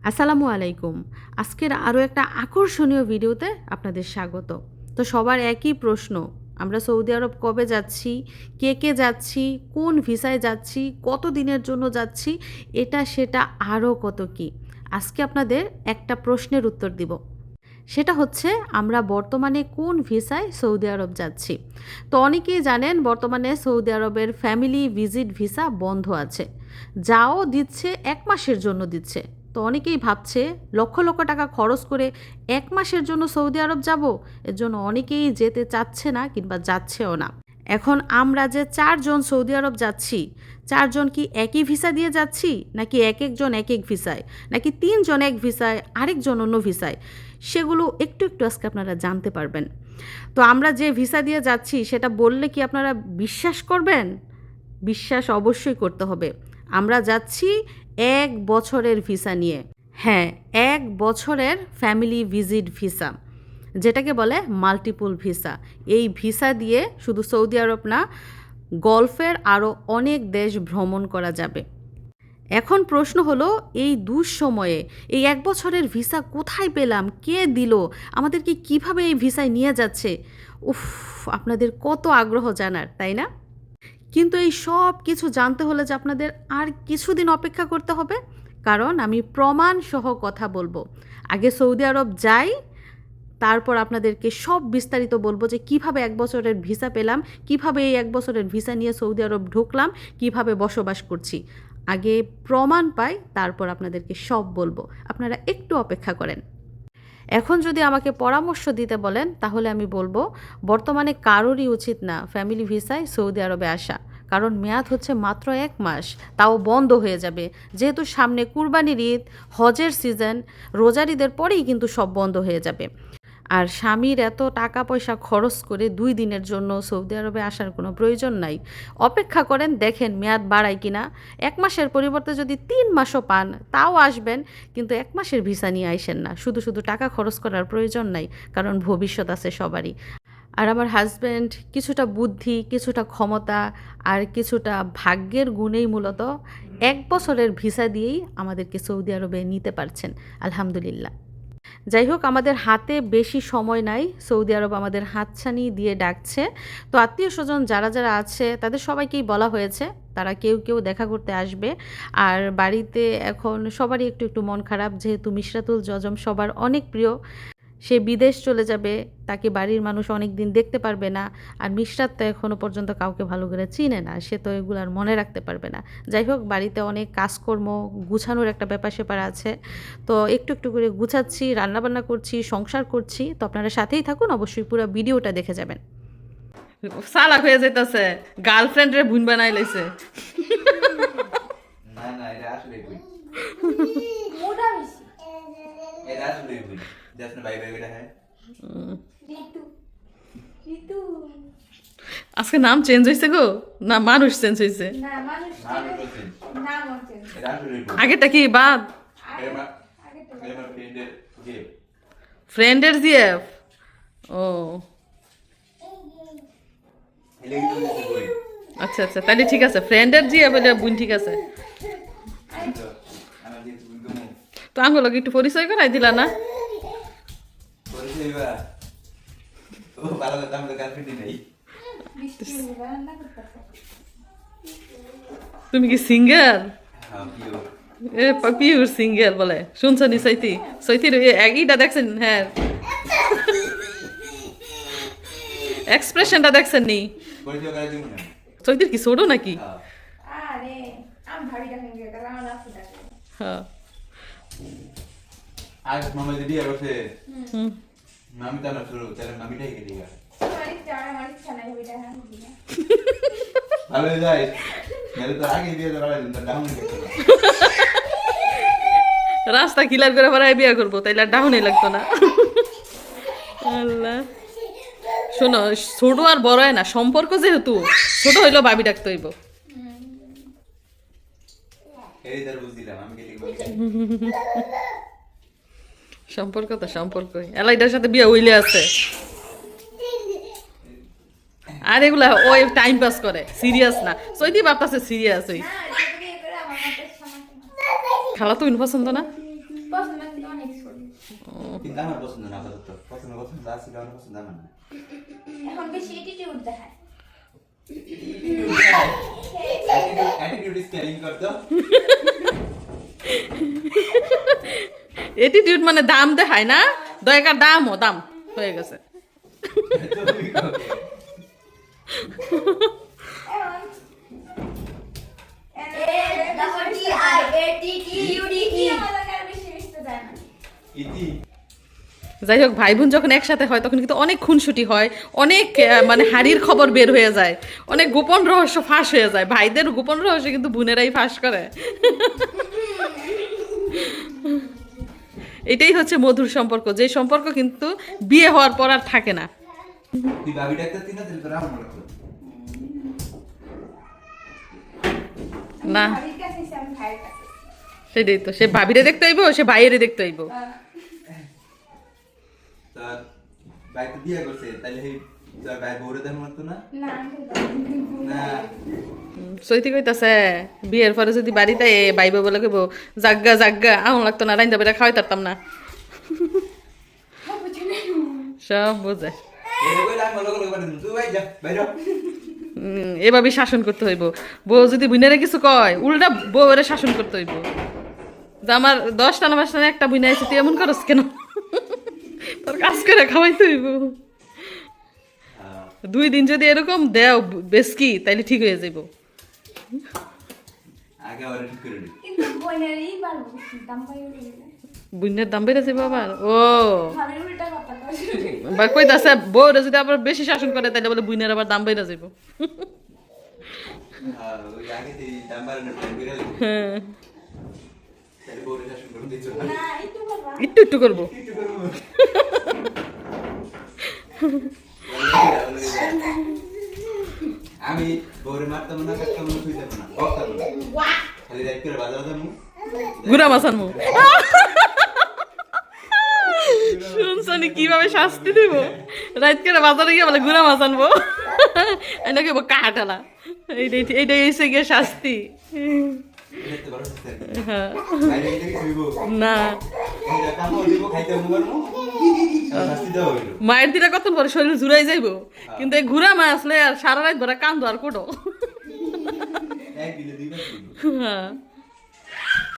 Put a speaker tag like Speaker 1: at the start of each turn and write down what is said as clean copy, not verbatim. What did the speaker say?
Speaker 1: আসসালামু আলাইকুম। আজকের আরও একটা আকর্ষণীয় ভিডিওতে আপনাদের স্বাগত। তো সবার একই প্রশ্ন, আমরা সৌদি আরব কবে যাচ্ছি, কে কে যাচ্ছি, কোন ভিসায় যাচ্ছি, কত দিনের জন্য যাচ্ছি, এটা সেটা আরও কত কি। আজকে আপনাদের একটা প্রশ্নের উত্তর দিব। সেটা হচ্ছে আমরা বর্তমানে কোন ভিসায় সৌদি আরব যাচ্ছি। তো অনেকেই জানেন বর্তমানে সৌদি আরবের ফ্যামিলি ভিজিট ভিসা বন্ধ আছে, যাও দিচ্ছে 1 মাসের জন্য দিচ্ছে। তো অনেকেই ভাবছে লক্ষ লক্ষ টাকা খরচ করে 1 মাসের জন্য সৌদি আরব যাব, এর জন্য অনেকেই যেতে চাচ্ছে না কিংবা যাচ্ছেও না। এখন আমরা যে 4 জন সৌদি আরব যাচ্ছি, 4 জন কি একই ভিসা দিয়ে যাচ্ছি, নাকি এক একজন এক এক ভিসায়, নাকি 3 জন এক ভিসায় আরেকজন অন্য ভিসায়, সেগুলো একটু একটু আজকে আপনারা জানতে পারবেন। তো আমরা যে ভিসা দিয়ে যাচ্ছি সেটা বললে কি আপনারা বিশ্বাস করবেন? বিশ্বাস অবশ্যই করতে হবে। আমরা যাচ্ছি 1 বছরের ভিসা নিয়ে। হ্যাঁ, 1 বছরের ফ্যামিলি ভিজিট ভিসা, যেটাকে বলে মাল্টিপল ভিসা। এই ভিসা দিয়ে শুধু সৌদি আরব না, গলফের আরও অনেক দেশ ভ্রমণ করা যাবে। এখন প্রশ্ন হলো, এই দুঃসময়ে এই 1 বছরের ভিসা কোথায় পেলাম, কে দিল, আমাদেরকে কিভাবে এই ভিসায় নিয়ে যাচ্ছে? উফ, আপনাদের কত আগ্রহ জানার, তাই না? কিন্তু এই সব কিছু জানতে হলে যে আপনাদের আর কিছুদিন অপেক্ষা করতে হবে, কারণ আমি প্রমাণ সহ কথা বলবো। আগে সৌদি আরব যাই, তারপর আপনাদেরকে সব বিস্তারিত বলবো যে কিভাবে 1 বছরের ভিসা পেলাম, কিভাবে এই 1 বছরের ভিসা নিয়ে সৌদি আরব ঢুকলাম, কিভাবে বসবাস করছি। আগে প্রমাণ পাই, তারপর আপনাদেরকে সব বলবো। আপনারা একটু অপেক্ষা করেন। এখন যদি আমাকে পরামর্শ দিতে বলেন, তাহলে আমি বলবো বর্তমানে কারোরই উচিত না ফ্যামিলি ভিসায় সৌদি আরবে আসা। কারণ মেয়াদ হচ্ছে মাত্র 1 মাস, তাও বন্ধ হয়ে যাবে। যেহেতু সামনে কুরবানির ঈদ, হজের সিজন, রোজার ঈদের পরেই কিন্তু সব বন্ধ হয়ে যাবে। আর স্বামীর এত টাকা পয়সা খরচ করে 2 দিনের জন্য সৌদি আরবে আসার কোনো প্রয়োজন নাই। অপেক্ষা করেন, দেখেন মেয়াদ বাড়ায় কিনা। 1 মাসের পরিবর্তে যদি 3 মাসও পান তাও আসবেন, কিন্তু 1 মাসের ভিসা নিয়ে আইসেন না। শুধু শুধু টাকা খরচ করার প্রয়োজন নাই, কারণ ভবিষ্যৎ আছে সবারই। আর আমার হাজব্যান্ড কিছুটা বুদ্ধি, কিছুটা ক্ষমতা আর কিছুটা ভাগ্যের গুণেই মূলত 1 বছরের ভিসা দিয়েই আমাদেরকে সৌদি আরবে নিতে পারছেন, আলহামদুলিল্লাহ। যাই হোক, আমাদের হাতে বেশি সময় নাই, সৌদি আরব আমাদের হাতছানি দিয়ে ডাকছে। তো আত্মীয় স্বজন যারা যারা আছে তাদের সবাইকেই বলা হয়েছে, তারা কেউ কেউ দেখা করতে আসবে। আর বাড়িতে এখন সবারই একটু একটু মন খারাপ, যেহেতু মিশরাতুল জজম সবার অনেক প্রিয়। সে বিদেশ চলে যাবে, তাকে বাড়ির মানুষ অনেক দিন দেখতে পারবে না। আর মিশরাত তো এখনও পর্যন্ত কাউকে ভালো করে চিনে না, সে তো এগুলো আর মনে রাখতে পারবে না। যাই হোক, বাড়িতে অনেক কাজকর্ম গুছানোর একটা ব্যাপার স্যাপার আছে। তো একটু একটু করে গুছাচ্ছি, রান্নাবান্না করছি, সংসার করছি। তো আপনারা সাথেই থাকুন, অবশ্যই পুরো ভিডিওটা দেখে যাবেন। চালাক হয়ে যেতেছে, গার্লফ্রেন্ডের বুন বানাই লাইছে।
Speaker 2: না না এটা আসলে বুঝ
Speaker 3: মোটা বেশি
Speaker 2: এটা আসলে বুঝ জাস্ট বাই বাই বেটা হ্যাঁ
Speaker 3: ঋতু ঋতু
Speaker 1: আজকে নাম চেঞ্জ হয়েছে গো, না মানুষ চেঞ্জ হয়েছে?
Speaker 3: না মানুষ
Speaker 2: না আমি বলছি
Speaker 3: নাম আছে
Speaker 2: এটা আসলে বুঝ
Speaker 1: আগেরটা কি বাদ?
Speaker 2: এটা
Speaker 3: আগে তো
Speaker 2: এটা আমার ফ্রেন্ডের যে
Speaker 1: ফ্রেন্ডের জিএফ। ও
Speaker 2: এলে কিন্তু বই
Speaker 1: আচ্ছা আচ্ছা, তাহলে ঠিক আছে, ফ্রেন্ডের জিএফ বলে বুন, ঠিক আছে।
Speaker 2: তো আমার যে তুমি তো
Speaker 1: তো আঙ্গুলকে একটু পরিচয় করাই দিলা না?
Speaker 2: পরিচয় বা ও ভালো কথা আমাদের গার্লফ্রেন্ড নেই
Speaker 3: বৃষ্টি রান্না করতেছে
Speaker 1: তুমি কি সিঙ্গেল?
Speaker 2: হ্যাঁ পিও
Speaker 1: এ পিওর সিঙ্গেল বলে, শুনছো নি সৈতি? সৈতির একইটা দেখছেন? হ্যাঁ, এক্সপ্রেশনটা দেখছেন নি?
Speaker 2: পরিচয় করে দিমু না
Speaker 1: সৈতির কি ছোট নাকি?
Speaker 2: হ্যাঁ
Speaker 3: আরে আমি ভাবি দেখেন গে তাহলে আমার আছে দেখে
Speaker 1: হ্যাঁ।
Speaker 2: আজ মামা দিদি আর ওসে
Speaker 1: হুম।
Speaker 2: মামি তো না শুরু তাহলে মামিটাই কেটে গেল
Speaker 3: আমার ইচ্ছা নাই ভাবি দেখেন
Speaker 2: ভালো যায় মেরে তো আগে দিয়ে দেওয়া তো ডাউন গেছে
Speaker 1: রাস্তা ক্লিয়ার করে পরে বিয়ে করবো, তাইলে আর ডাউনই লাগতো না। আল্লাহ, শোনো, ছোট আর বড় হয় না, সম্পর্ক যেহেতু ছোট হইলেও ভাবি ডাকতে হইব।
Speaker 2: এই তার বুঝ দিলাম আমি কেটে গেল
Speaker 1: সম্পর্ক তো সম্পর্কই, এলাইটার সাথে বিয়ে হইলে আছে। আর এগুলা ওই টাইম পাস করে, সিরিয়াস না। সৈদি বাপ আছে সিরিয়াস। ওই
Speaker 3: না এটা বিয়ে করে আমার মতে সমস্যা
Speaker 1: খালা তো পছন্দ না?
Speaker 3: পছন্দ কিন্তু অনেক ছোট।
Speaker 2: কিন্তু আমার পছন্দ না আপাতত। পছন্দ আছে, আমার পছন্দ আমার না।
Speaker 3: এখন বেশি attitude দেখায়।
Speaker 2: অ্যাটিটিউড ইজ ক্যারিং করতো।
Speaker 1: অ্যাটিটিউড মানে দাম দেখায় না, দয়াকার দাম হয়ে গেছে।
Speaker 2: ইতি
Speaker 1: যাই হোক, ভাই বোন যখন একসাথে হয় তখন কিন্তু অনেক খুনসুটি হয়, অনেক মানে হাড়ির খবর বের হয়ে যায়, অনেক গোপন রহস্য ফাঁস হয়ে যায়। ভাইদের গোপন রহস্য কিন্তু বোনেরাই ফাঁস করে। এটাই হচ্ছে মধুর সম্পর্ক, যে সম্পর্ক কিন্তু বিয়ে হওয়ার পর আর থাকে না।
Speaker 2: তুই ভাবি ডাক্তার তিন দিন তোরা আমার লাগতো।
Speaker 1: না
Speaker 3: ভাবির কাছে এসে আমি ভাইয়ের কাছে।
Speaker 1: সেটাই তো, সে ভাবিরে দেখতে হইব, সে ভাইয়েরে দেখতে হইব।
Speaker 2: তো ভাই তো বিয়ে করছে, তাহলে এই তোর ভাই বউরে দেখার মতো না?
Speaker 3: না,
Speaker 2: না।
Speaker 1: সইতি কইতাছে বিয়ের পরে যদি বাড়িতে বাইব বলে কইব জাগ্গা আউন লাগতো না, রাইন্দা বেটা খাওয়াই তারতাম না। সব বোঝে।
Speaker 2: এটা কইলা আমি লোক লোক বাড়ি তুই ভাই যা বাইরে।
Speaker 1: এভাবে শাসন করতে হইব। বউ যদি বুইনারে কিছু কয়, উল্টা বউরে শাসন করতে হইব, যে আমার 10টা না 5টা একটা বুইনা আছে, তুই এমন করস কেন? তোর কাজ করে খাওয়াইতে হইব। 2 দিন যদি এরকম দেও বেশকি, তাইলে ঠিক হয়ে যাইব।
Speaker 2: আগে ওরে ঠিক করে নি।
Speaker 3: কিন্তু বোনেরই পারবো, দাম পাই উঠে গেলে।
Speaker 1: বুইনের দাম বেড়ে যাবে আবার। ও
Speaker 3: ভাবির উল্টা কথা কয়।
Speaker 1: বা কইতাছে বউরে যদি আবার বেশি শাসন করে, তাইলে বলে বুইনের আবার দাম বেড়ে যাইব।
Speaker 2: ওই আগে তুই নাম্বার না প্ল্যান করে লি।
Speaker 1: হ্যাঁ,
Speaker 2: তাহলে বউরে শাসন করে দিছ না।
Speaker 3: না, একটু করবা।
Speaker 1: একটু করবো।
Speaker 2: কি করব? আমি বউরে মারতাম না, কাটতাম না, খুইতাম না, বকতাম না। খালি রাত করে বাজার যাবো।
Speaker 1: গুড়া মাছান মু শুনছনি কিভাবে শাস্তি দিব? রাত করে বাজারে গিয়ে বলে গুড়া মাছ আনবো, এনাকে কাটালা। এইটাই এসে গিয়ে শাস্তি।
Speaker 2: দেখতে পারো সিস্টার।
Speaker 1: হ্যাঁ,
Speaker 2: বাইরে গিয়ে শুইবো।
Speaker 1: না
Speaker 2: এটা কামড় দিব, খাইতে পারবো। শাস্তি দাও হইলো।
Speaker 1: মায়ের দিটা কত পরে শরীর জুড়াই যাইবো, কিন্তু এই ঘুরা মাছ আসলে আর সারা রাত ভরা কান্দো আর কোটো।
Speaker 2: এক দিলে দুইবার শুইবো।
Speaker 1: হ্যাঁ।